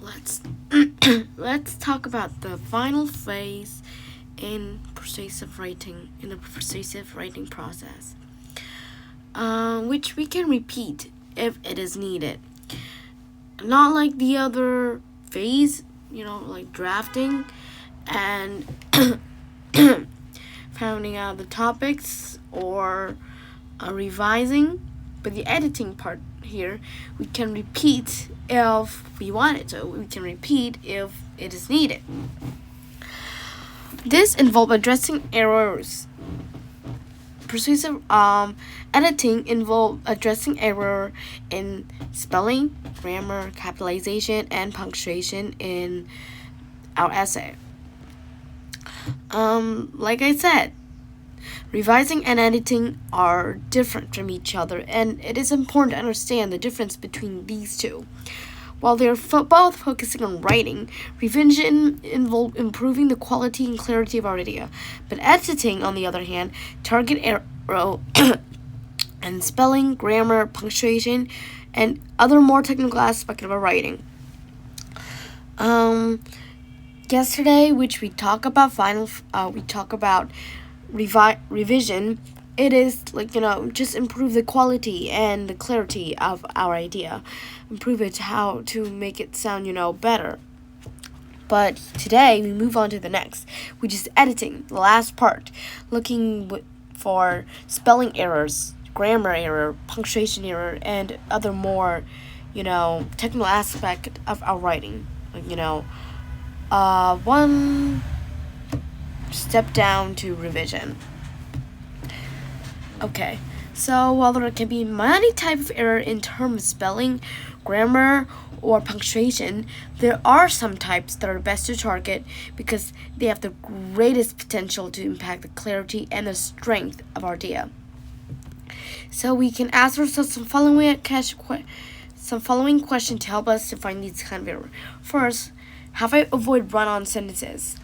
let's let's talk about the final phase in the persuasive writing process, which we can repeat if it is needed. Not like the other phase, like drafting and finding out the topics or revising, but the editing part here we can repeat if we want it, so we can repeat if it is needed. This involves addressing errors. Persuasive editing involves addressing error in spelling, grammar, capitalization, and punctuation in our essay. Like I said, revising and editing are different from each other, and it is important to understand the difference between these two. While they are both focusing on writing, revision involves improving the quality and clarity of our idea. But editing, on the other hand, target error and spelling, grammar, punctuation, and other more technical aspects of our writing. Yesterday, which we talk about revision. It is just improve the quality and the clarity of our idea, improve it how to make it sound better. But today we move on to the next, which is editing, the last part, looking for spelling errors, grammar error, punctuation error, and other more technical aspect of our writing. One step down to revision. Okay, so while there can be many types of error in terms of spelling, grammar, or punctuation, there are some types that are best to target because they have the greatest potential to impact the clarity and the strength of our idea. So we can ask ourselves some following questions to help us to find these kind of error. First, how do I avoid run-on sentences?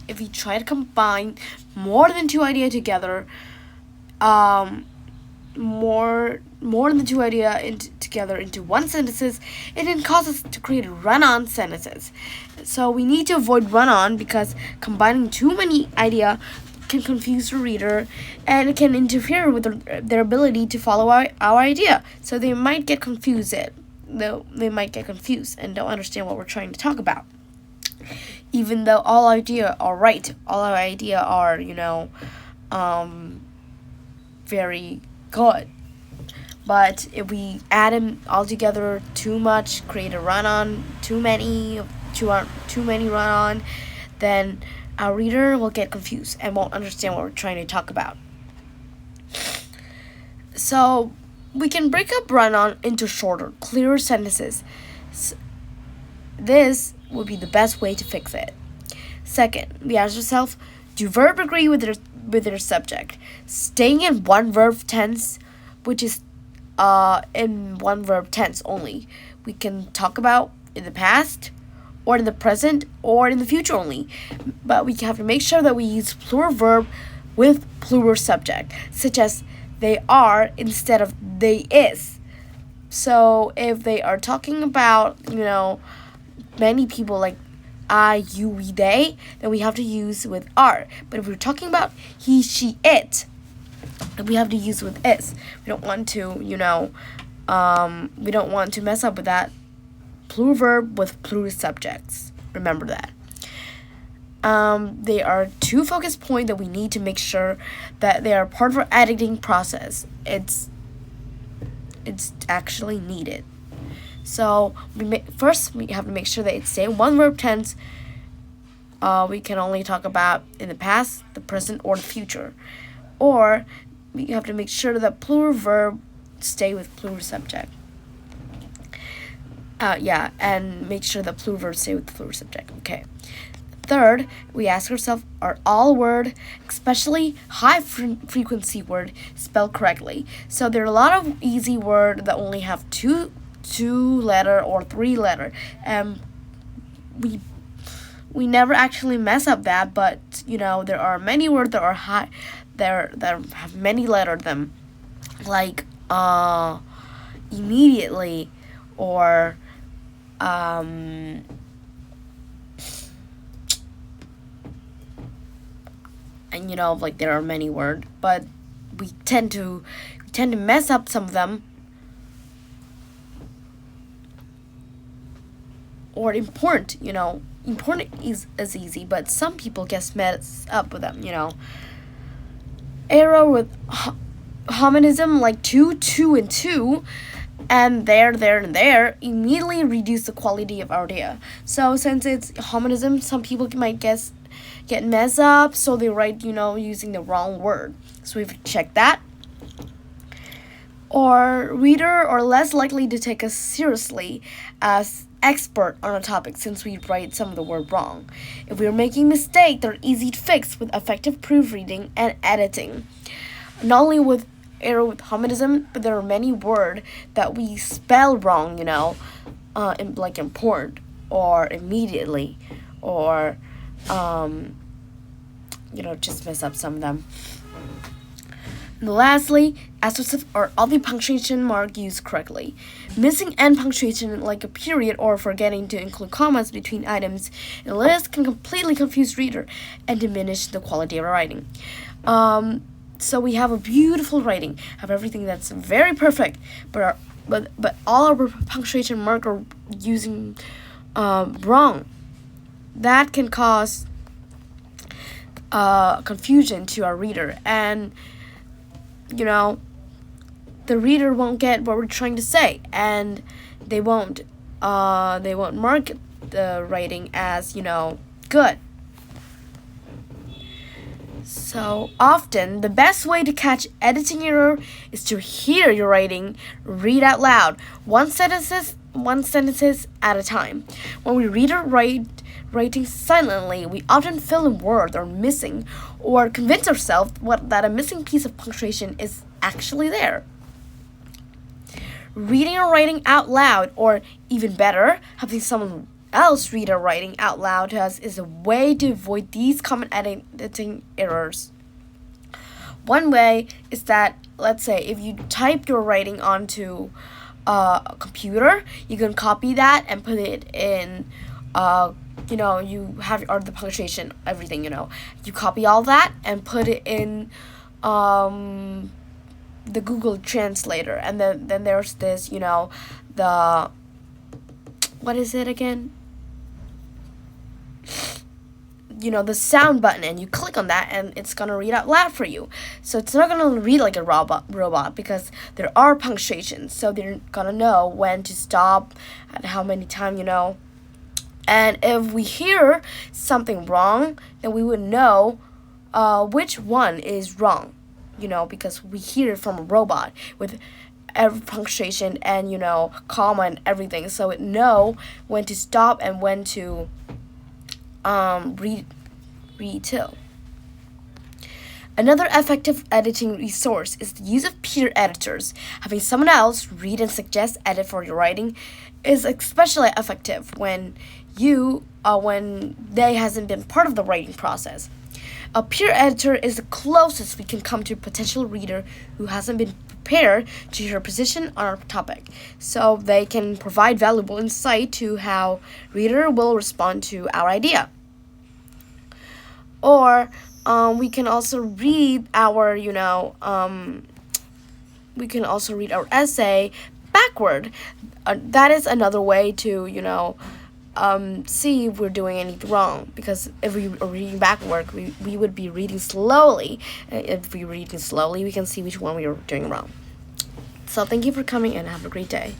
If we try to combine more than two ideas together, more than two ideas together into one sentences, it can cause us to create run-on sentences. So we need to avoid run-on because combining too many ideas can confuse the reader and it can interfere with their ability to follow our idea. So they might get confused. They might get confused and don't understand what we're trying to talk about. Even though all ideas are right, all our ideas are, very good. But if we add them all together too much, create a run-on, too many run-on, then our reader will get confused and won't understand what we're trying to talk about. So we can break up run-on into shorter, clearer sentences. This would be the best way to fix it. Second, we ask ourselves, do verb agree with their subject? Staying in one verb tense, which is in one verb tense only, we can talk about in the past, or in the present, or in the future only. But we have to make sure that we use plural verb with plural subject, such as they are instead of they is. So if they are talking about, many people like I, you, we, they, then we have to use with are. But if we're talking about he, she, it, then we have to use with is. We don't want to, we don't want to mess up with that plural verb with plural subjects. Remember that. They are two focus points that we need to make sure that they are part of our editing process. It's actually needed. So first we have to make sure that it's say one verb tense. We can only talk about in the past, the present, or the future. Or we have to make sure that plural verb stay with plural subject. And make sure that plural verbs stay with plural subject. Okay. Third, we ask ourselves, are all words, especially high frequency word, spelled correctly? So there are a lot of easy words that only have two letter or three letter. We never actually mess up that, but there are many words that are high, that have many letters them, like immediately, or and like there are many words, but we tend to mess up some of them. Or important, important is easy, but some people get messed up with them. Error with homonism, like two and two, and there and there, immediately reduce the quality of our data. So since it's homonism, some people might get messed up, so they write using the wrong word. So we've checked that. Or reader are less likely to take us seriously as expert on a topic since we write some of the word wrong. If we're making mistakes, they're easy to fix with effective proofreading and editing. Not only with error with homonism, but there are many words that we spell wrong, like important or immediately, or just mess up some of them. And lastly, assertive are all the punctuation mark used correctly. Missing end punctuation, like a period, or forgetting to include commas between items in a list, can completely confuse reader and diminish the quality of our writing. So we have a beautiful writing, have everything that's very perfect, but all our punctuation mark are using wrong. That can cause confusion to our reader, and the reader won't get what we're trying to say, and they won't mark the writing as good. So often the best way to catch editing error is to hear your writing read out loud, one sentences at a time. When we read or writing silently, we often fill in words are missing, or convince ourselves that a missing piece of punctuation is actually there. Reading or writing out loud, or even better, having someone else read or writing out loud to us, is a way to avoid these common editing errors. One way is that, let's say, if you type your writing onto a computer, you can copy that and put it in you have the punctuation, everything, you copy all that and put it in the Google Translator, and then there's this, the, what is it again? The sound button, and you click on that and it's gonna read out loud for you. So it's not gonna read like a robot because there are punctuations, so they're gonna know when to stop and how many times, And if we hear something wrong, then we would know which one is wrong, because we hear it from a robot with every punctuation and, comma and everything. So it know when to stop and when to read till. Another effective editing resource is the use of peer editors. Having someone else read and suggest edit for your writing is especially effective when they hasn't been part of the writing process. A peer editor is the closest we can come to a potential reader who hasn't been prepared to hear a position on our topic, so they can provide valuable insight to how reader will respond to our idea. Or we can also read our essay backward. That is another way to see if we're doing anything wrong, because if we are reading backward, we would be reading slowly. If we read slowly, we can see which one we are doing wrong. So thank you for coming and have a great day.